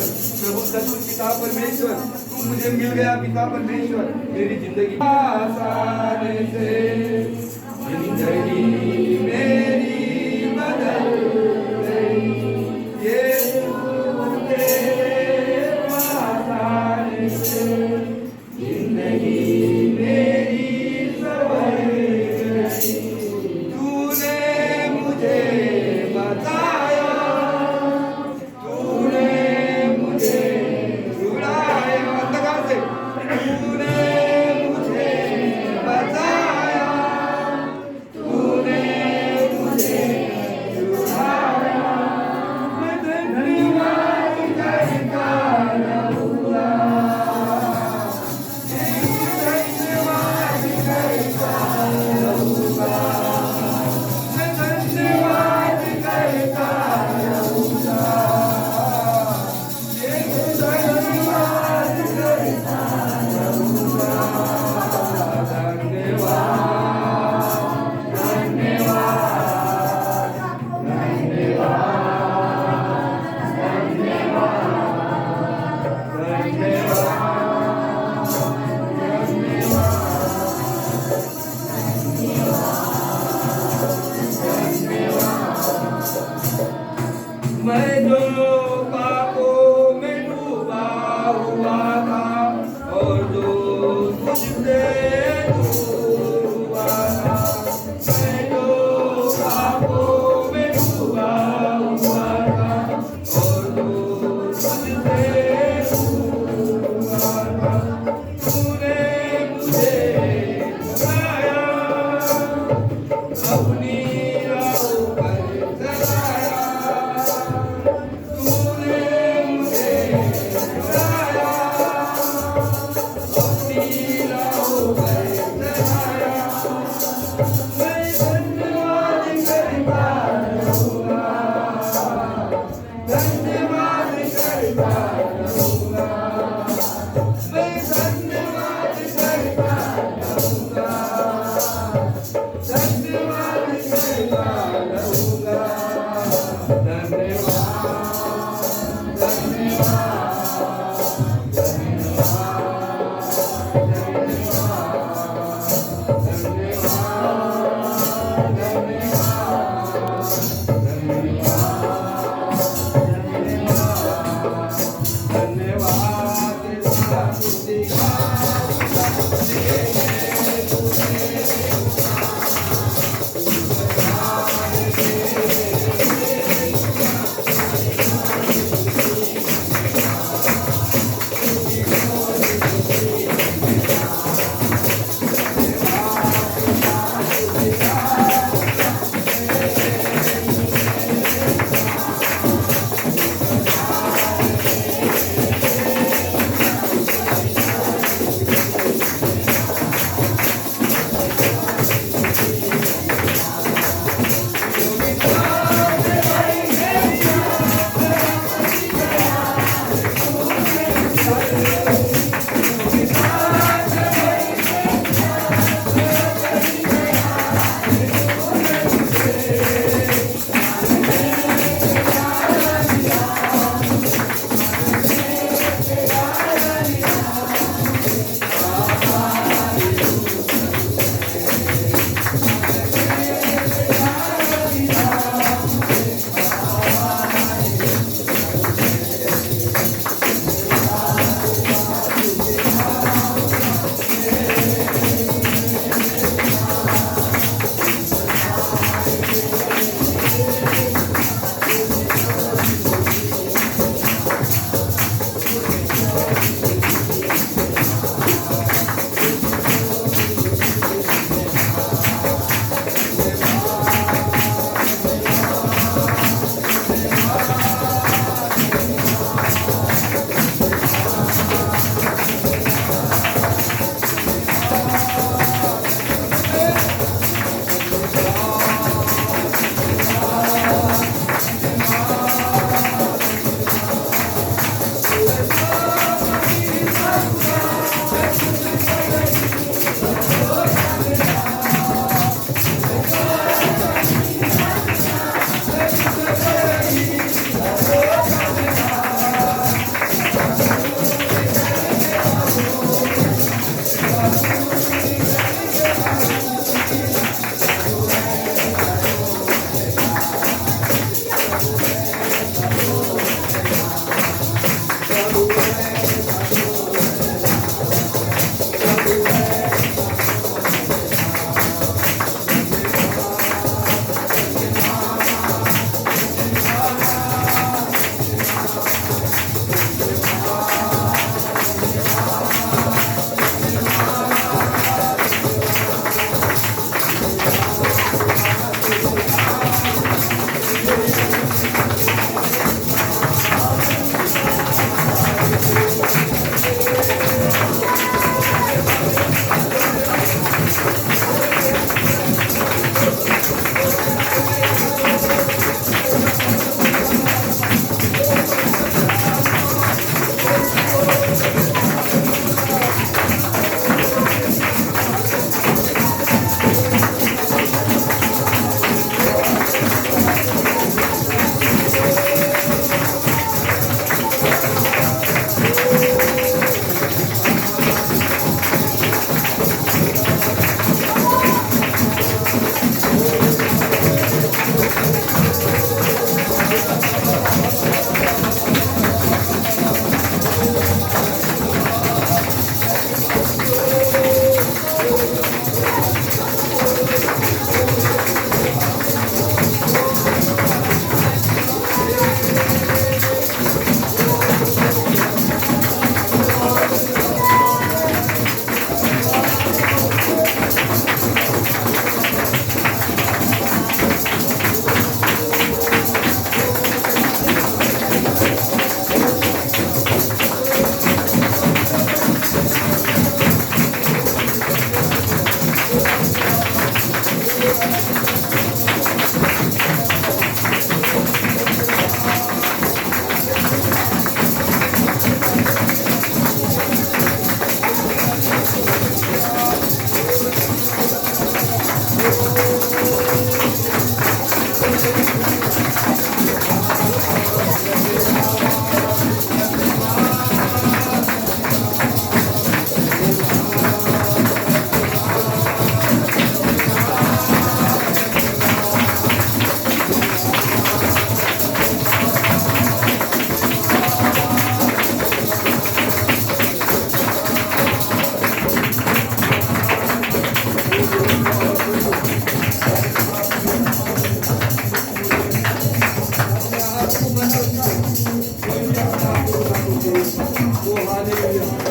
प्रभु सचमुच पिता परमेश्वर, तू मुझे मिल गया पिता परमेश्वर। मेरी जिंदगी आसान से जिंदगी मेरी बदल गई, ये आसान से जिंदगी मेरी संवर गई। तूने मुझे बताया, तूने मुझे छुड़ाया, लगा से तूने मुझे बताया, तूने मुझे छुड़ाया। मैं धन्यवाद करता रहूँगा, धन्यवाद करता रहूँगा, मैं धन्यवाद करता रहूँगा, ये धन्यवाद करता रहूँगा। धन्यवाद धन्यवाद धन्यवाद मैं जो पापों में डूबा हुआ था और जो मुझसे दूर हुआ था, मैं जो पापों में डूबा हुआ था और जो मुझसे दूर हुआ था, तूने मुझे बताया, अपनी राहों पर चलाया। तूने मुझे बताया, अपनी राहों पर चलाया। मैं धन्यवाद करता रहूँगा, धन्यवाद करता रहूँगा, मैं धन्यवाद करता रहूँगा, धन्यवाद करता रहूँगा। धन्यवाद हालेलुया